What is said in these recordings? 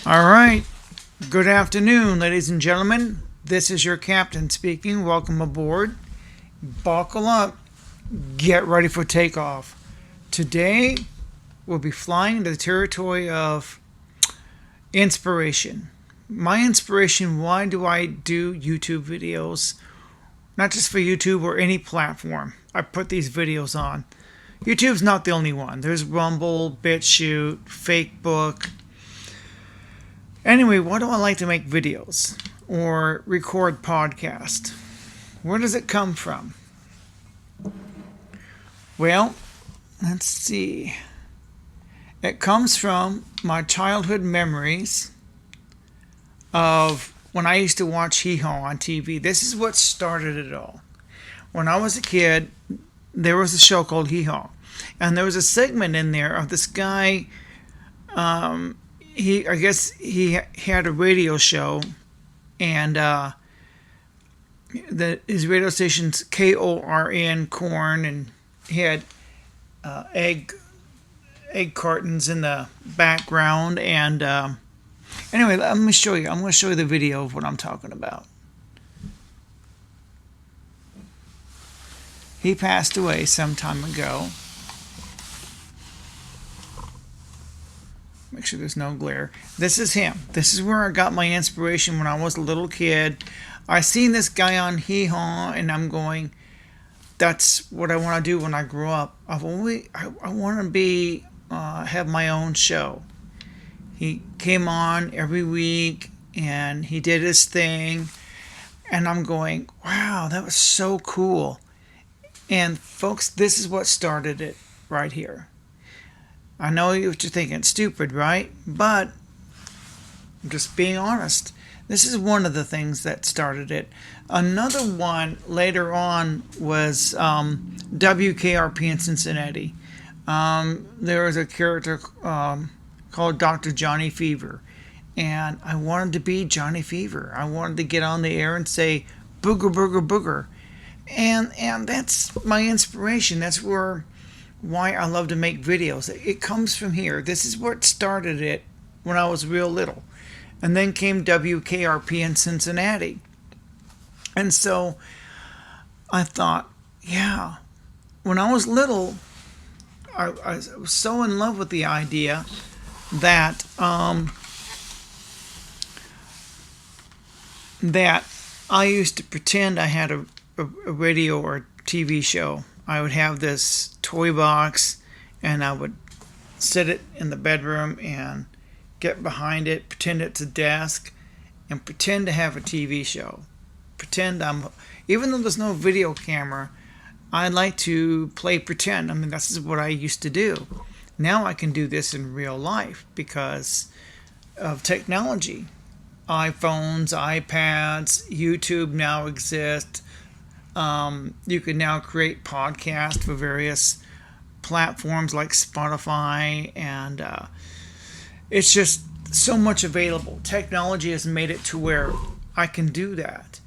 All right. Good afternoon, ladies and gentlemen. This is your captain speaking. Welcome aboard. Buckle up. Get ready for takeoff. Today, we'll be flying into the territory of inspiration. My inspiration, why do I do YouTube videos? Not just for YouTube or any platform. I put these videos on. YouTube's not the only one. There's Rumble, BitChute, Fakebook. Anyway, why do I like to make videos or record podcasts? Where does it come from? Well, let's see. It comes from my childhood memories of when I used to watch Hee Haw on TV. This is what started it all. When I was a kid, there was a show called Hee Haw. And there was a segment in there of this guy. I guess he had a radio show, and his radio station's KORN, corn, and he had egg cartons in the background. And anyway, let me show you. I'm going to show you the video of what I'm talking about. He passed away some time ago. Make sure there's no glare. This is him. This is where I got my inspiration when I was a little kid. I seen this guy on Hee Haw, and I'm going, that's what I want to do when I grow up. I want to be have my own show. He came on every week, and he did his thing, and I'm going, wow, that was so cool. And folks, this is what started it right here. I know what you're thinking, stupid, right? But I'm just being honest. This is one of the things that started it. Another one later on was WKRP in Cincinnati. There was a character called Dr. Johnny Fever. And I wanted to be Johnny Fever. I wanted to get on the air and say, booger, booger, booger. And that's my inspiration. That's why I love to make videos. It comes from here. This is what started it when I was real little. And then came WKRP in Cincinnati. And so I thought, yeah, when I was little, I was so in love with the idea that that I used to pretend I had a radio or a TV show. I would have this toy box, and I would sit it in the bedroom and get behind it, pretend it's a desk, and pretend to have a TV show. Even though there's no video camera, I like to play pretend. I mean, this what I used to do. Now I can do this in real life because of technology. iPhones, iPads, YouTube now exists. You can now create podcasts for various platforms like Spotify, and it's just so much available. Technology has made it to where I can do that,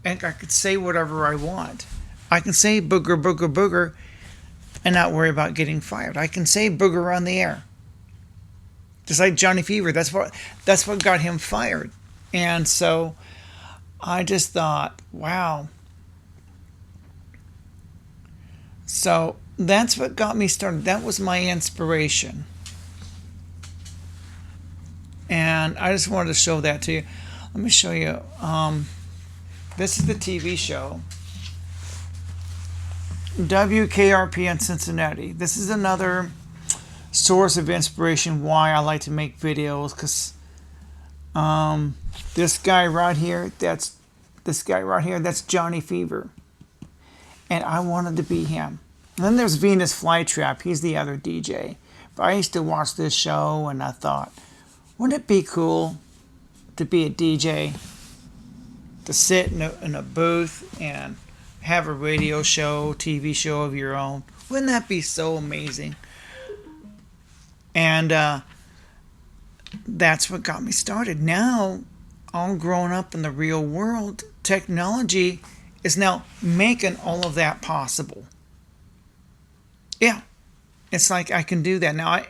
and I can say whatever I want. I can say booger, booger, booger, and not worry about getting fired. I can say booger on the air, just like Johnny Fever. That's what got him fired, and so I just thought, wow. So that's what got me started. That was my inspiration. And I just wanted to show that to you. Let me show you. This is the TV show. WKRP in Cincinnati. This is another source of inspiration why I like to make videos. Because this guy right here, that's Johnny Fever. And I wanted to be him. And then there's Venus Flytrap. He's the other DJ. But I used to watch this show, and I thought, wouldn't it be cool to be a DJ, to sit in a booth and have a radio show, TV show of your own? Wouldn't that be so amazing? And that's what got me started. Now, all grown up in the real world, technology is now making all of that possible. Yeah. It's like I can do that now.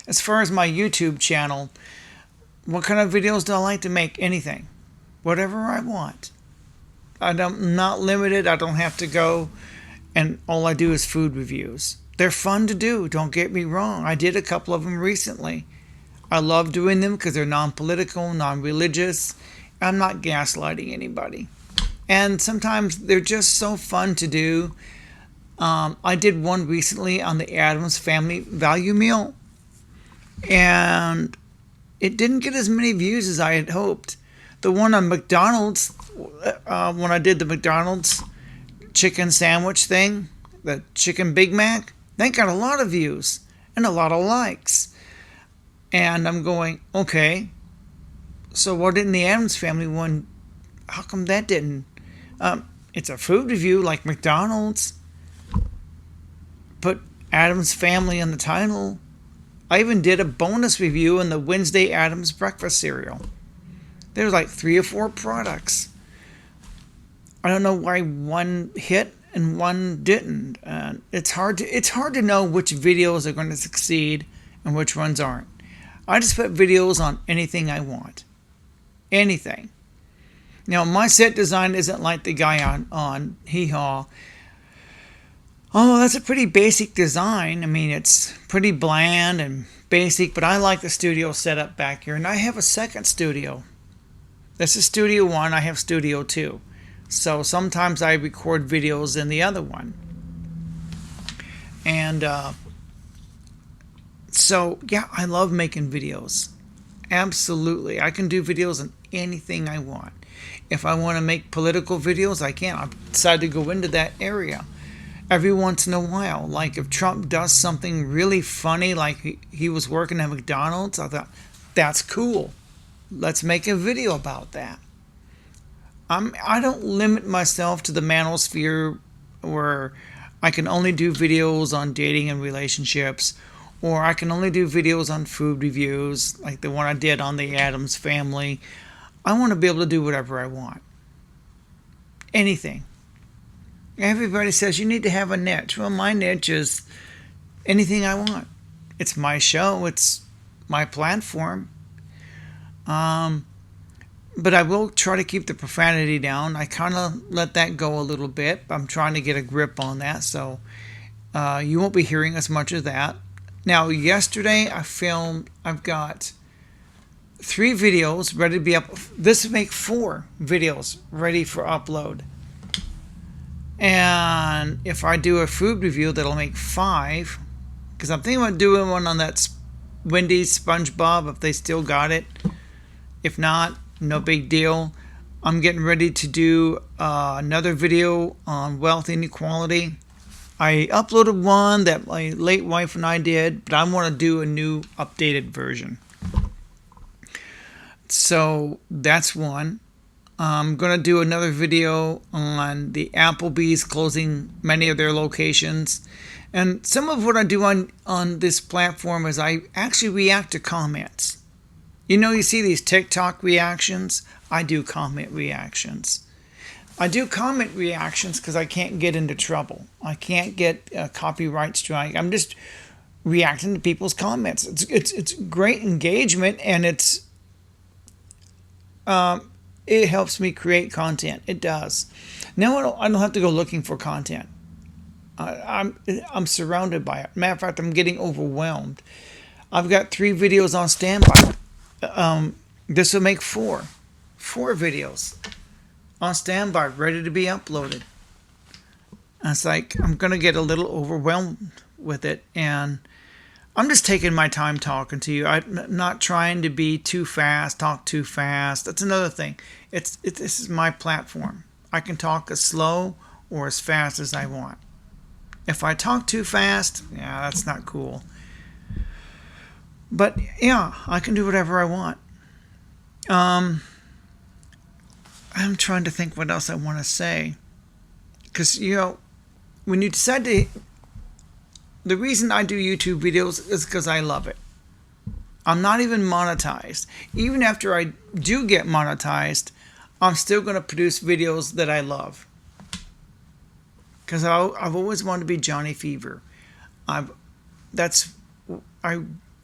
As far as my YouTube channel, what kind of videos do I like to make? Anything, whatever I want. I'm not limited. I don't have to go, and all I do is food reviews. They're fun to do. Don't get me wrong. I did a couple of them recently. I love doing them because they're non-political, non-religious. I'm not gaslighting anybody, and sometimes they're just so fun to do. I did one recently on the Addams Family Value Meal, and it didn't get as many views as I had hoped. The one on McDonald's, when I did the McDonald's chicken sandwich thing, the chicken Big Mac, that got a lot of views and a lot of likes. And I'm going, okay, so what didn't the Addams Family one, how come that didn't? It's a food review like McDonald's. Put Addams Family in the title. I even did a bonus review in the Wednesday Addams breakfast cereal. There's like 3 or 4 products. I don't know why one hit and one didn't. It's hard to know which videos are going to succeed and which ones aren't. I just put videos on anything I want. Anything. Now my set design isn't like the guy on Hee Haw. Oh, that's a pretty basic design. I mean, it's pretty bland and basic, but I like the studio setup back here. And I have a second studio. This is Studio 1. I have Studio 2. So sometimes I record videos in the other one. And so, yeah, I love making videos. Absolutely. I can do videos on anything I want. If I want to make political videos, I can. I've decided to go into that area. Every once in a while, like if Trump does something really funny, like he was working at McDonald's, I thought, that's cool. Let's make a video about that. I don't limit myself to the manosphere where I can only do videos on dating and relationships, or I can only do videos on food reviews, like the one I did on the Addams Family. I want to be able to do whatever I want. Anything. Everybody says you need to have a niche. Well, my niche is anything I want. It's my show. It's my platform. But I will try to keep the profanity down. I kind of let that go a little bit. I'm trying to get a grip on that, so you won't be hearing as much of that. Now, yesterday I've got 3 videos ready to be up. This will make 4 videos ready for upload. And if I do a food review, that'll make 5. Because I'm thinking about doing one on that Wendy's SpongeBob, if they still got it. If not, no big deal. I'm getting ready to do another video on wealth inequality. I uploaded one that my late wife and I did, but I want to do a new updated version. So that's one. I'm going to do another video on the Applebee's closing many of their locations. And some of what I do on this platform is I actually react to comments. You know, you see these TikTok reactions? I do comment reactions. I do comment reactions because I can't get into trouble. I can't get a copyright strike. I'm just reacting to people's comments. It's great engagement, and it helps me create content. It does. Now I don't have to go looking for content. I'm surrounded by it. Matter of fact, I'm getting overwhelmed. I've got 3 videos on standby. This will make 4 videos on standby, ready to be uploaded. And it's like I'm gonna get a little overwhelmed with it, and I'm just taking my time talking to you. I'm not trying to be too fast, talk too fast. That's another thing. This is my platform. I can talk as slow or as fast as I want. If I talk too fast, yeah, that's not cool. But yeah, I can do whatever I want. I'm trying to think what else I want to say. Because, you know, when you decide to... The reason I do YouTube videos is because I love it. I'm not even monetized. Even after I do get monetized, I'm still going to produce videos that I love. Because I've always wanted to be Johnny Fever. I've that's I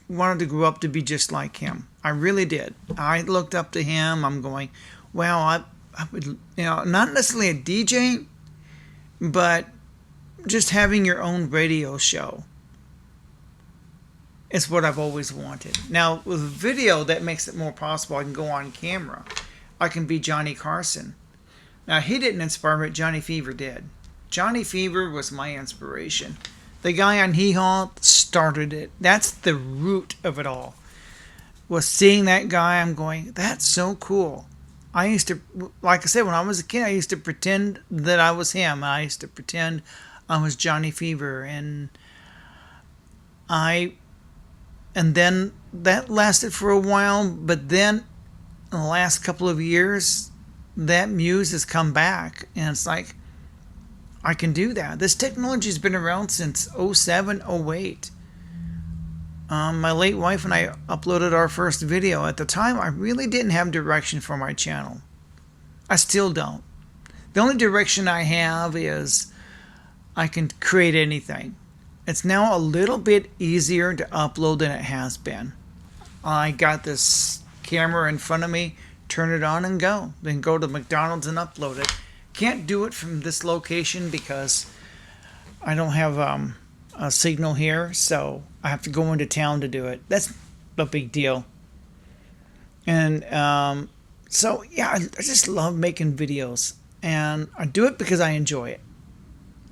wanted to grow up to be just like him. I really did. I looked up to him. I'm going, well, I would, not necessarily a DJ, but just having your own radio show is what I've always wanted. Now, with video, that makes it more possible. I can go on camera. I can be Johnny Carson. Now, he didn't inspire me, Johnny Fever did. Johnny Fever was my inspiration. The guy on Hee Haw started it. That's the root of it all. Was seeing that guy, I'm going, that's so cool. I used to, like I said, when I was a kid, I used to pretend that I was him. I used to pretend I was Johnny Fever. And then that lasted for a while, but then in the last couple of years, that muse has come back. And it's like, I can do that. This technology has been around since 07, 08. My late wife and I uploaded our first video. At the time, I really didn't have direction for my channel. I still don't. The only direction I have is I can create anything. It's now a little bit easier to upload than it has been. I got this camera in front of me, turn it on and go. Then go to McDonald's and upload it. Can't do it from this location because I don't have a signal here, so I have to go into town to do it. That's a big deal. And so, yeah, I just love making videos. And I do it because I enjoy it.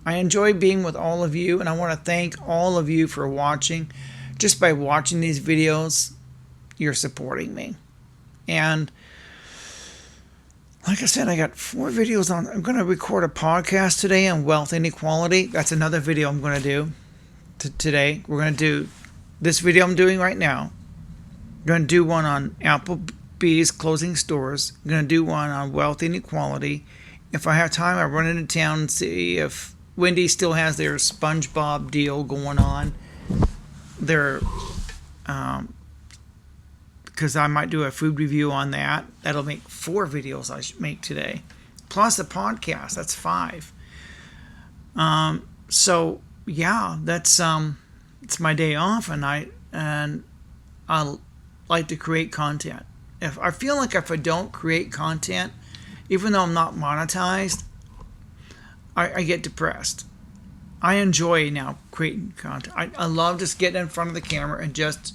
I enjoy being with all of you, and I want to thank all of you for watching. Just by watching these videos, you're supporting me. And like I said, I got 4 videos on. I'm going to record a podcast today on wealth inequality. That's another video I'm going to do today. We're going to do this video I'm doing right now. I'm going to do one on Applebee's closing stores. I'm going to do one on wealth inequality. If I have time, I'll run into town and see if Wendy still has their SpongeBob deal going on. Because I might do a food review on that. That'll make 4 videos I should make today. Plus a podcast. That's 5. So yeah, that's it's my day off, and I like to create content. If I feel like if I don't create content, even though I'm not monetized, I get depressed. I enjoy now creating content. I love just getting in front of the camera and just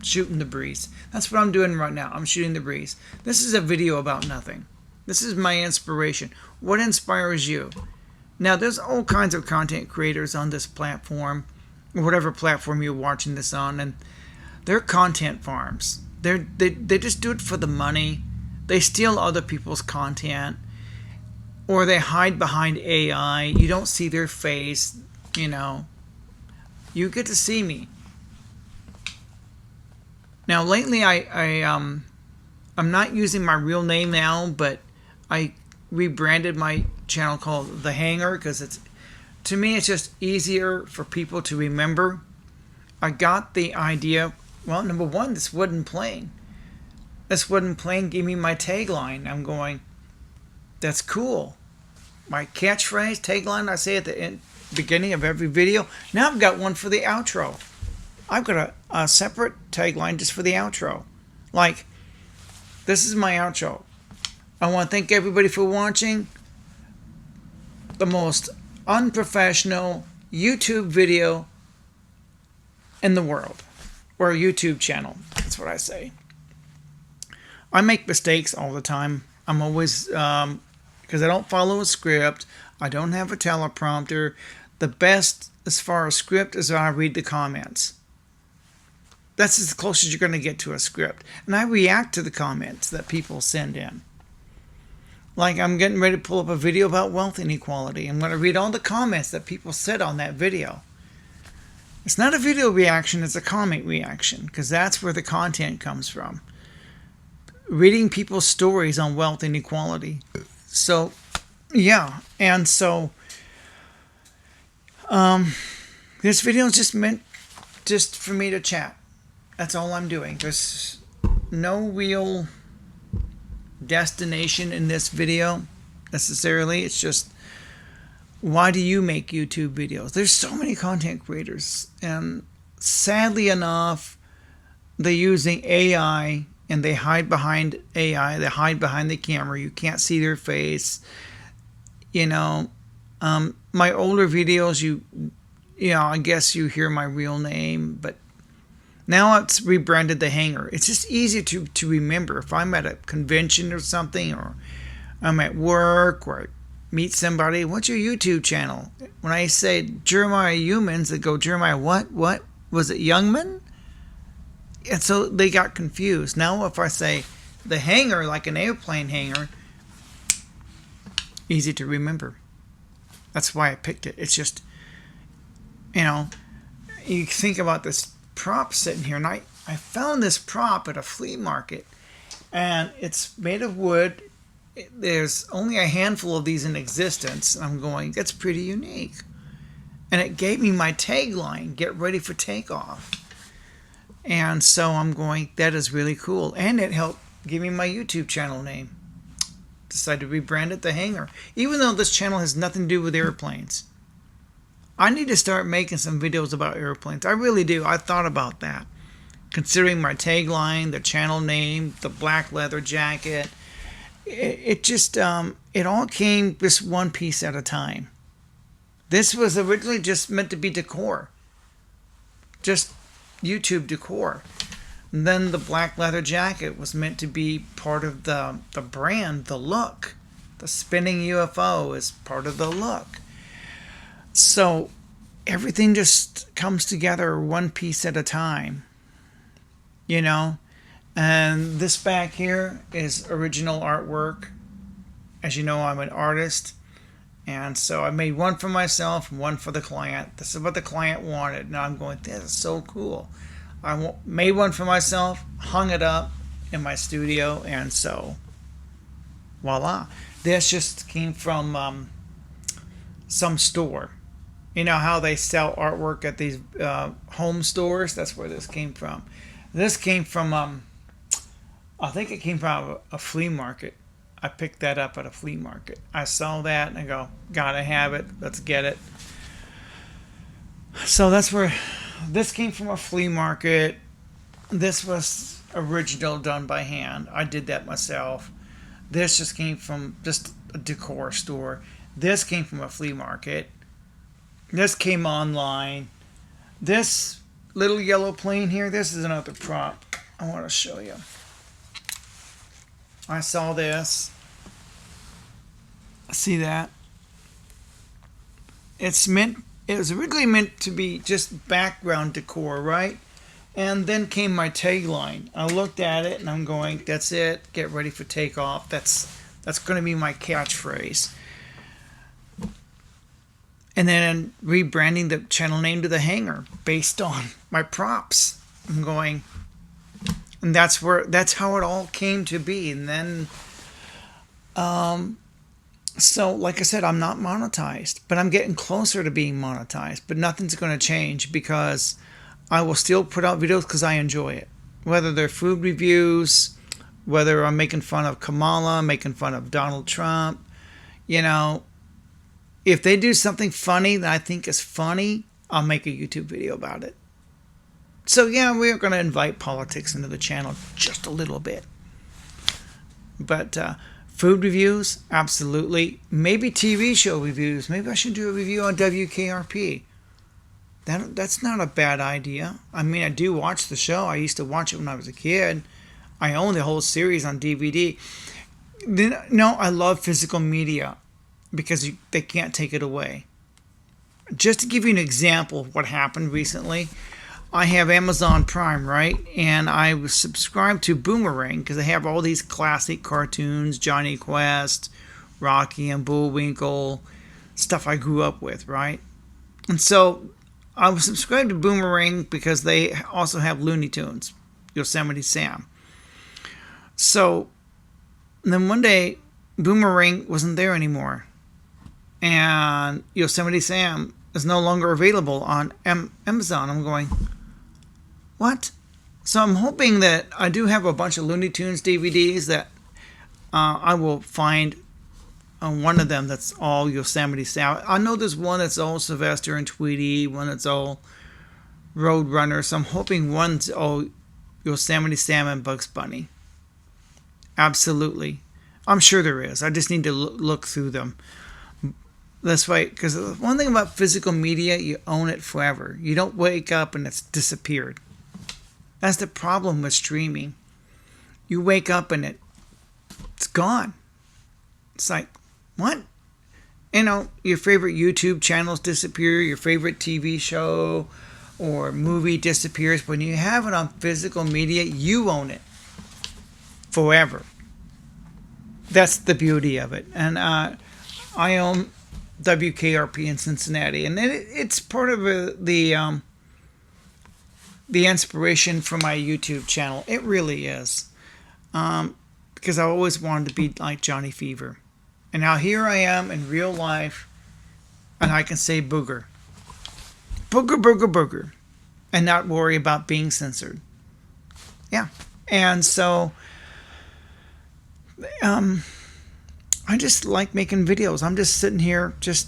shooting the breeze. That's what I'm doing right now. I'm shooting the breeze. This is a video about nothing. This is my inspiration. What inspires you? Now, there's all kinds of content creators on this platform, or whatever platform you're watching this on, and they're content farms. They just do it for the money. They steal other people's content, or they hide behind AI. You don't see their face, You get to see me. Now, lately, I'm not using my real name now, but I rebranded my channel called The Hanger because to me, it's just easier for people to remember. I got the idea. Well, number one, this wooden plane. This wooden plane gave me my tagline. I'm going, that's cool. My catchphrase, tagline, I say at the beginning of every video. Now I've got one for the outro. I've got a separate tagline just for the outro. Like, this is my outro. I want to thank everybody for watching the most unprofessional YouTube video in the world. Or a YouTube channel. That's what I say. I make mistakes all the time. I'm always, because I don't follow a script. I don't have a teleprompter. The best as far as script is I read the comments. That's as close as you're going to get to a script. And I react to the comments that people send in. Like, I'm getting ready to pull up a video about wealth inequality. I'm going to read all the comments that people said on that video. It's not a video reaction, it's a comment reaction, because that's where the content comes from. Reading people's stories on wealth inequality. So, yeah. And so, this video is just meant just for me to chat. That's all I'm doing. There's no real destination in this video necessarily. It's just, why do you make YouTube videos? There's so many content creators, and sadly enough, they're using AI and they hide behind AI. They hide behind the camera. You can't see their face. You know, my older videos, I guess you hear my real name, but now it's rebranded The Hanger. It's just easier to remember. If I'm at a convention or something, or I'm at work, or I meet somebody, what's your YouTube channel? When I say Jeremiah Humans, they go, Jeremiah what? What? Was it Youngman? And so they got confused. Now if I say The Hanger, like an airplane hangar, easy to remember. That's why I picked it. It's just, you think about this prop sitting here, and I found this prop at a flea market, and it's made of wood. There's only a handful of these in existence. I'm going, that's pretty unique. And it gave me my tagline, get ready for takeoff. And so I'm going, that is really cool. And it helped give me my YouTube channel name. Decided to rebrand it The Hanger. Even though this channel has nothing to do with airplanes. I need to start making some videos about airplanes. I really do. I thought about that. Considering my tagline, the channel name, the black leather jacket. It just, it all came just one piece at a time. This was originally just meant to be decor. Just YouTube decor. And then the black leather jacket was meant to be part of the brand, the look. The spinning UFO is part of the look. So everything just comes together one piece at a time, And this back here is original artwork. As you know, I'm an artist. And so I made one for myself and one for the client. This is what the client wanted. And I'm going, this is so cool. I made one for myself, hung it up in my studio, and so voila. This just came from some store. You know how they sell artwork at these home stores? That's where this came from. This came from, I think it came from a flea market. I picked that up at a flea market. I saw that and I go, gotta have it. Let's get it. So that's where this came from, a flea market. This was original, done by hand. I did that myself. This just came from just a decor store. This came from a flea market. This came online. This little yellow plane here, this is another prop I want to show you. I saw this. See that? It was originally meant to be just background decor, right? And then came my tagline. I looked at it and I'm going, that's it. Get ready for takeoff. That's going to be my catchphrase. And then rebranding the channel name to The Hanger based on my props. I'm going, and that's how it all came to be. And then, so like I said, I'm not monetized, but I'm getting closer to being monetized. But nothing's going to change because I will still put out videos because I enjoy it. Whether they're food reviews, whether I'm making fun of Kamala, making fun of Donald Trump, if they do something funny that I think is funny, I'll make a YouTube video about it. So yeah, we're going to invite politics into the channel just a little bit. But food reviews, absolutely. Maybe TV show reviews. Maybe I should do a review on WKRP. That's not a bad idea. I mean, I do watch the show. I used to watch it when I was a kid. I own the whole series on DVD. No, I love physical media because they can't take it away. Just to give you an example of what happened recently, I have Amazon Prime, right? And I was subscribed to Boomerang because they have all these classic cartoons, Johnny Quest, Rocky and Bullwinkle, stuff I grew up with, right? And so I was subscribed to Boomerang because they also have Looney Tunes, Yosemite Sam. So then one day, Boomerang wasn't there anymore. And Yosemite Sam is no longer available on Amazon. I'm going, what? So I'm hoping that I do have a bunch of Looney Tunes DVDs that I will find one of them that's all Yosemite Sam. I know there's one that's all Sylvester and Tweety, one that's all Roadrunner. So I'm hoping one's Yosemite Sam and Bugs Bunny. Absolutely. I'm sure there is. I just need to look through them. That's right, because one thing about physical media, you own it forever. You don't wake up and it's disappeared. That's the problem with streaming. You wake up and it's gone. It's like, what? Your favorite YouTube channels disappear, your favorite TV show or movie disappears. When you have it on physical media, you own it forever. That's the beauty of it. And I own WKRP in Cincinnati, and it's part of the inspiration for my YouTube channel. It really is, because I always wanted to be like Johnny Fever, and now here I am in real life, and I can say booger, booger, booger, booger, and not worry about being censored. Yeah, and so I just like making videos. I'm just sitting here just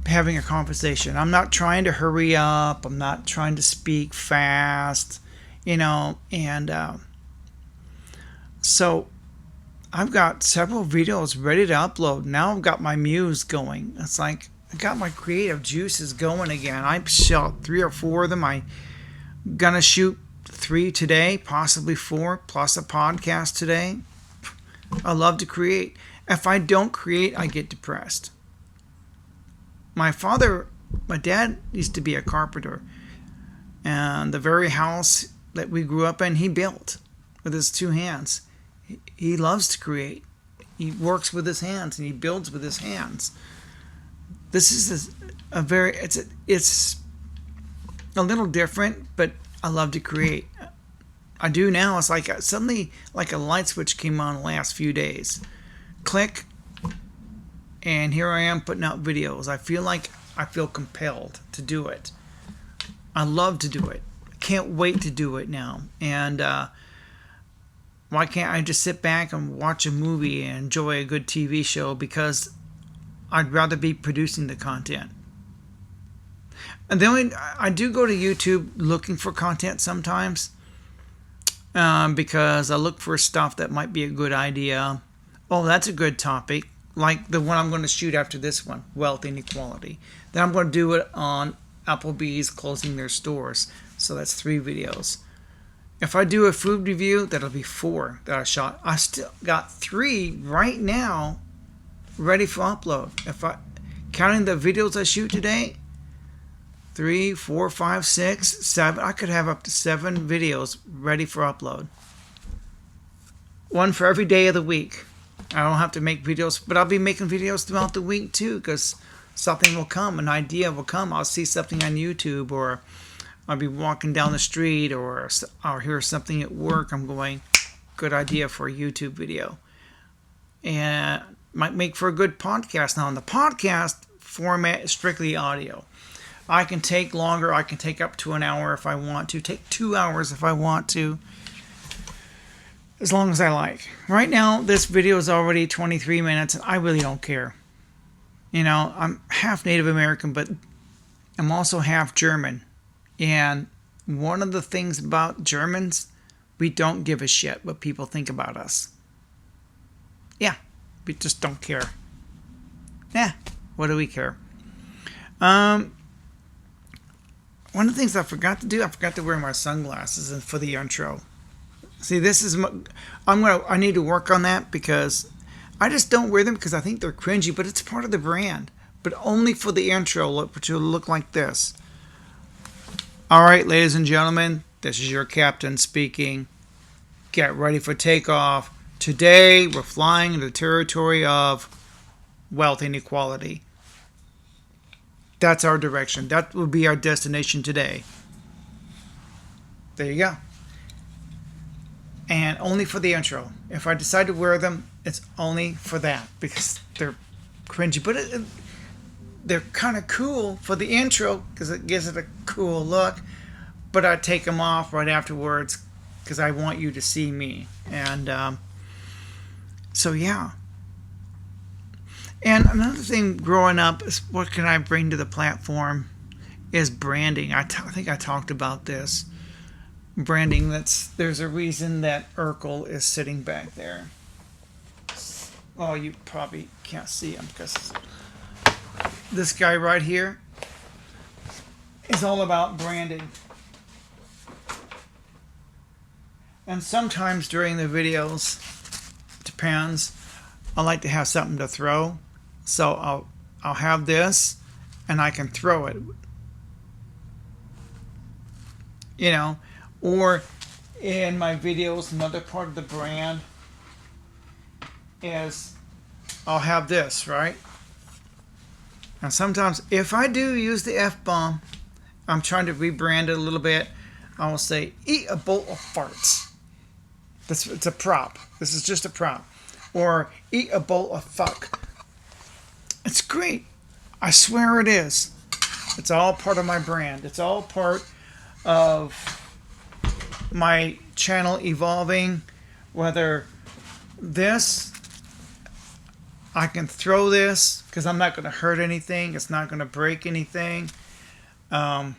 having a conversation. I'm not trying to hurry up. I'm not trying to speak fast, and so I've got several videos ready to upload. Now I've got my muse going. It's like I got my creative juices going again. I've shot 3 or 4 of them. I'm gonna shoot 3 today, possibly 4, plus a podcast today. I love to create. If I don't create, I get depressed. My dad used to be a carpenter. And the very house that we grew up in, he built with his 2 hands. He loves to create. He works with his hands and he builds with his hands. This is it's a little different, but I love to create. I do now. It's like suddenly like a light switch came on the last few days. Click, and here I am putting out videos. I feel compelled to do it. I love to do it. I can't wait to do it now. And why can't I just sit back and watch a movie and enjoy a good TV show? Because I'd rather be producing the content. And I do go to YouTube looking for content sometimes, because I look for stuff that might be a good idea. Oh, that's a good topic, like the one I'm going to shoot after this one, wealth inequality. Then I'm going to do it on Applebee's closing their stores. So that's 3 videos. If I do a food review, that'll be 4 that I shot. I still got 3 right now ready for upload. If I counting the videos I shoot today, 3, 4, 5, 6, 7. I could have up to 7 videos ready for upload. 1 for every day of the week. I don't have to make videos, but I'll be making videos throughout the week too, because something will come, an idea will come. I'll see something on YouTube, or I'll be walking down the street, or I'll hear something at work. I'm going, good idea for a YouTube video. And might make for a good podcast. Now, in the podcast format is strictly audio. I can take longer. I can take up to an hour if I want to. Take 2 hours if I want to. As long as I like. Right now, this video is already 23 minutes, and I really don't care. I'm half Native American, but I'm also half German. And one of the things about Germans, we don't give a shit what people think about us. Yeah, we just don't care. Yeah, what do we care? One of the things I forgot to do, I forgot to wear my sunglasses for the intro. See, I need to work on that, because I just don't wear them because I think they're cringy, but it's part of the brand. But only for the intro, which will look like this. All right, ladies and gentlemen, this is your captain speaking. Get ready for takeoff. Today, we're flying into the territory of wealth inequality. That's our direction. That will be our destination today. There you go. And only for the intro. If I decide to wear them, it's only for that, because they're cringy. But they're kind of cool for the intro, because it gives it a cool look. But I take them off right afterwards, because I want you to see me. And so, yeah. And another thing growing up is, what can I bring to the platform? is branding. I think I talked about this. Branding, there's a reason that Urkel is sitting back there. Oh, you probably can't see him because this guy right here is all about branding. And sometimes during the videos, depends, I like to have something to throw. So I'll have this and I can throw it. You know, or in my videos, another part of the brand is I'll have this, right? Now sometimes if I do use the F-bomb, I'm trying to rebrand it a little bit. I will say, eat a bowl of farts. It's a prop. This is just a prop. Or eat a bowl of fuck. It's great. I swear it is. It's all part of my brand. It's all part of my channel evolving. Whether this, I can throw this because I'm not going to hurt anything. It's not going to break anything. You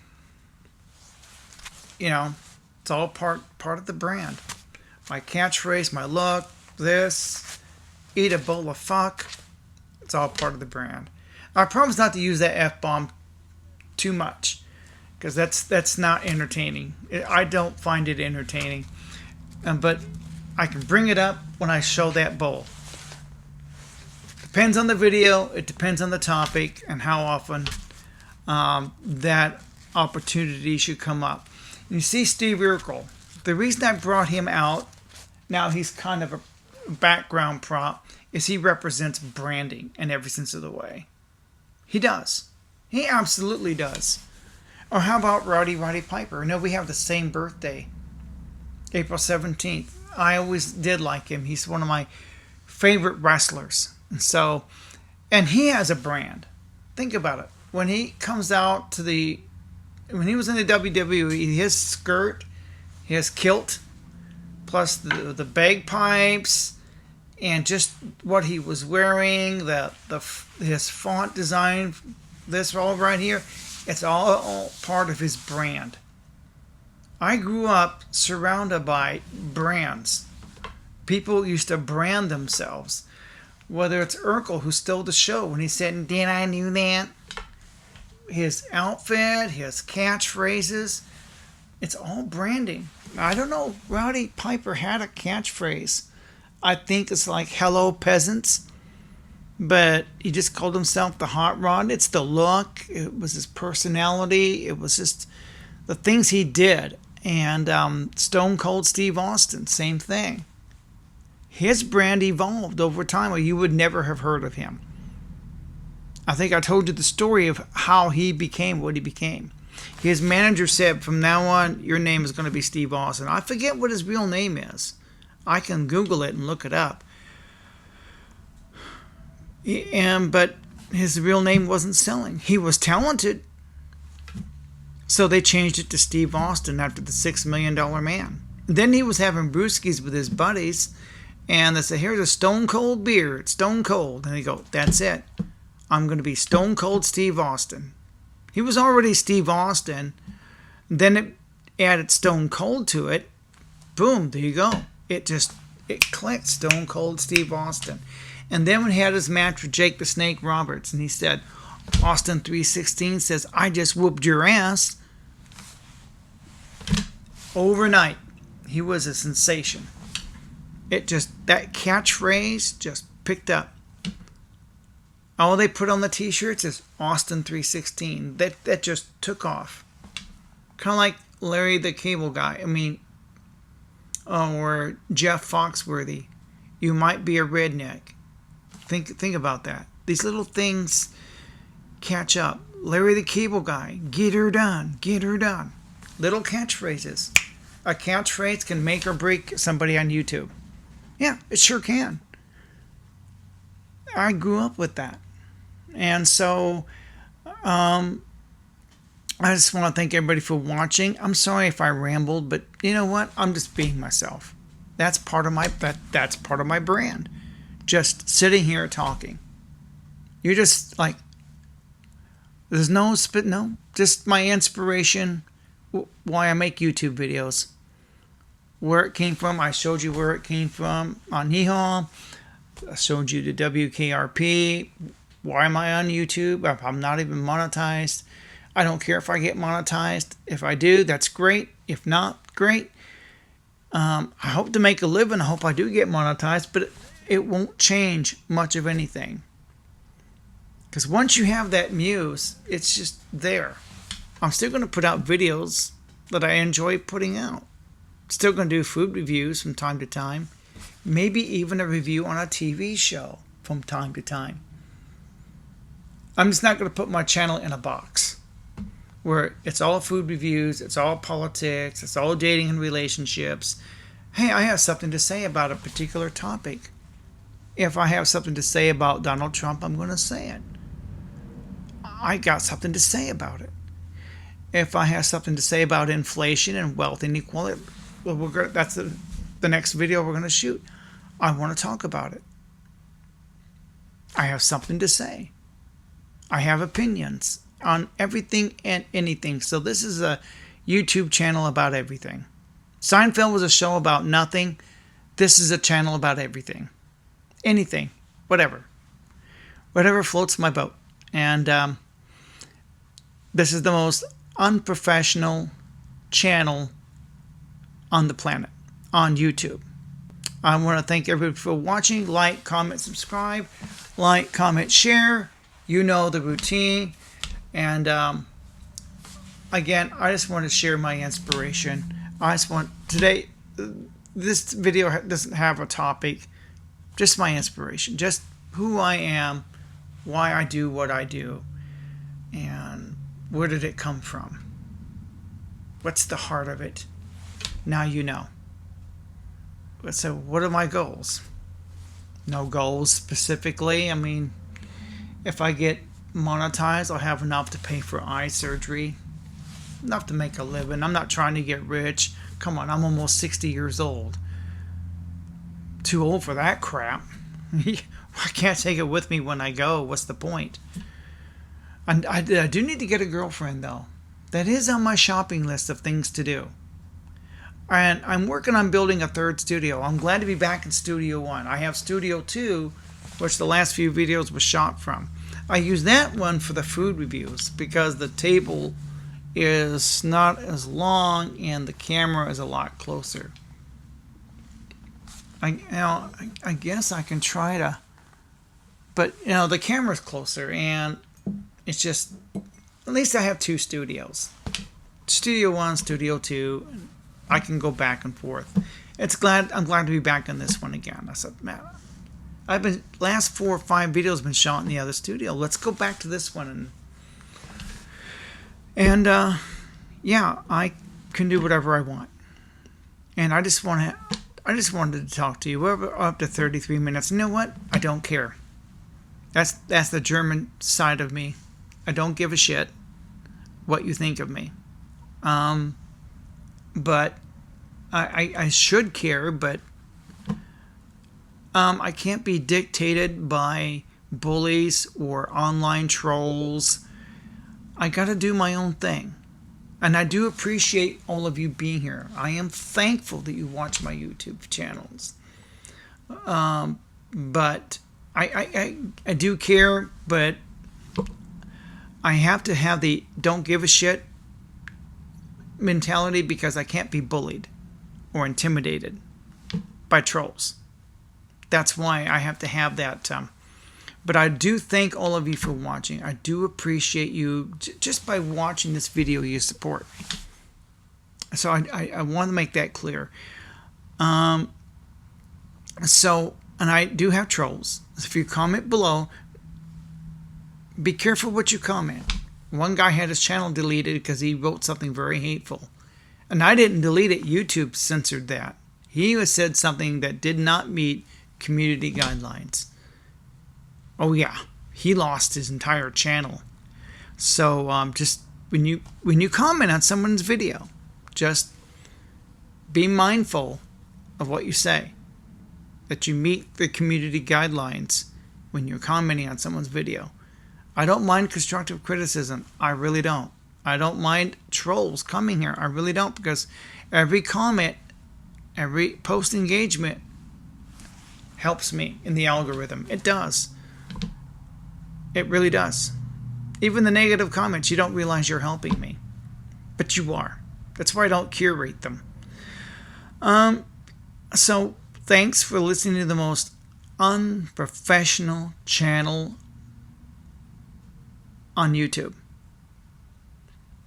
know, it's all part of the brand. My catchphrase, my look, this, eat a bowl of fuck. It's all part of the brand. I promise not to use that F-bomb too much because that's not entertaining. I don't find it entertaining. But I can bring it up when I show that bowl. Depends on the video. It depends on the topic and how often that opportunity should come up. You see Steve Urkel. The reason I brought him out, now he's kind of a background prop, is he represents branding in every sense of the way. He does. He absolutely does. Or how about Roddy Piper? I know we have the same birthday, April 17th. I always did like him. He's one of my favorite wrestlers. And he has a brand. Think about it. When he comes out when he was in the WWE, his skirt, his kilt, plus the bagpipes, and just what he was wearing, his font design, this all right here, it's all part of his brand. I grew up surrounded by brands. People used to brand themselves. Whether it's Urkel, who stole the show when he said, "Did I knew that?" His outfit, his catchphrases, it's all branding. I don't know, Roddy Piper had a catchphrase. I think it's like, "Hello, peasants." But he just called himself the Hot Rod. It's the look. It was his personality. It was just the things he did. And Stone Cold Steve Austin, same thing. His brand evolved over time, or you would never have heard of him. I think I told you the story of how he became what he became. His manager said, from now on, your name is going to be Steve Austin. I forget what his real name is. I can Google it and look it up. But his real name wasn't selling. He was talented. So they changed it to Steve Austin after the $6 Million Man. Then he was having brewskis with his buddies. And they said, "Here's a Stone Cold beer. It's Stone Cold." And they go, "That's it. I'm going to be Stone Cold Steve Austin." He was already Steve Austin. Then it added Stone Cold to it. Boom, there you go. It clicked, Stone Cold Steve Austin. And then when he had his match with Jake the Snake Roberts, and he said, Austin 316 says, "I just whooped your ass." Overnight, he was a sensation. That catchphrase just picked up. All they put on the t-shirts is Austin 316. That just took off. Kind of like Larry the Cable Guy. Or Jeff Foxworthy. You might be a redneck. Think about that. These little things catch up. Larry the Cable Guy. Get her done. Get her done. Little catchphrases. A catchphrase can make or break somebody on YouTube. Yeah, it sure can. I grew up with that. And so I just want to thank everybody for watching. I'm sorry if I rambled, but you know what? I'm just being myself. That's part of my brand. Just sitting here talking. You're just like, There's no, just my inspiration, why I make YouTube videos. Where it came from, I showed you where it came from on Heehaw. I showed you the WKRP. Why am I on YouTube? I'm not even monetized. I don't care if I get monetized. If I do, that's great. If not, great. I hope to make a living. I hope I do get monetized, but it won't change much of anything. Because once you have that muse, it's just there. I'm still going to put out videos that I enjoy putting out. Still going to do food reviews from time to time. Maybe even a review on a TV show from time to time. I'm just not going to put my channel in a box where it's all food reviews, it's all politics, it's all dating and relationships. Hey, I have something to say about a particular topic. If I have something to say about Donald Trump, I'm going to say it. I got something to say about it. If I have something to say about inflation and wealth inequality, well, that's the next video we're going to shoot. I want to talk about it. I have something to say. I have opinions on everything and anything. So this is a YouTube channel about everything. Seinfeld was a show about nothing. This is a channel about everything. Anything. Whatever. Whatever floats my boat. And this is the most unprofessional channel on the planet, on YouTube. I want to thank everybody for watching. Like, comment, subscribe. Like, comment, share. You know the routine. And again, I just want to share my inspiration. Today, this video doesn't have a topic. Just my inspiration. Just who I am, why I do what I do, and where did it come from? What's the heart of it? Now you know. So what are my goals? No goals specifically. I mean, if I get monetized, I'll have enough to pay for eye surgery, enough to make a living. I'm not trying to get rich. Come on, I'm almost 60 years old. Too old for that crap. I can't take it with me when I go. What's the point? And I do need to get a girlfriend, though. That is on my shopping list of things to do. And I'm working on building a third studio. I'm glad to be back in Studio 1. I have Studio 2, which the last few videos was shot from. I use that one for the food reviews because the table is not as long and the camera is a lot closer. I guess I can try to, but the camera's closer and it's just, at least I have two studios. Studio 1, Studio 2. I can go back and forth. I'm glad to be back in this one again. I said, man, last 4 or 5 videos been shot in the other studio. Let's go back to this one and yeah, I can do whatever I want. And I just wanted to talk to you. We're up to 33 minutes. You know what? I don't care. That's the German side of me. I don't give a shit what you think of me. But I should care, but I can't be dictated by bullies or online trolls. I got to do my own thing. And I do appreciate all of you being here. I am thankful that you watch my YouTube channels. But I do care, but I have to have the don't give a shit mentality because I can't be bullied or intimidated by trolls. That's why I have to have that. But I do thank all of you for watching. I do appreciate you. Just by watching this video, you support me. So I want to make that clear. And I do have trolls. If you comment below, be careful what you comment. One guy had his channel deleted because he wrote something very hateful. And I didn't delete it. YouTube censored that. He said something that did not meet community guidelines. Oh yeah, he lost his entire channel. So just when you comment on someone's video, just be mindful of what you say. That you meet the community guidelines when you're commenting on someone's video. I don't mind constructive criticism. I really don't. I don't mind trolls coming here. I really don't, because every comment, every post engagement helps me in the algorithm. It does. It really does. Even the negative comments, you don't realize you're helping me. But you are. That's why I don't curate them. So thanks for listening to the most unprofessional channel on YouTube.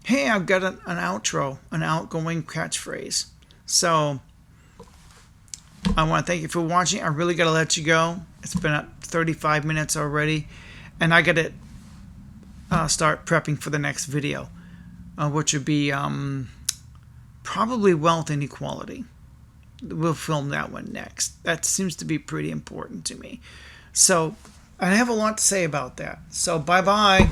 Hey, I've got an outro, an outgoing catchphrase. So I want to thank you for watching. I really got to let you go. It's been up 35 minutes already, and I got to start prepping for the next video, which would be probably wealth inequality. We'll film that one next. That seems to be pretty important to me. So I have a lot to say about that. So bye-bye.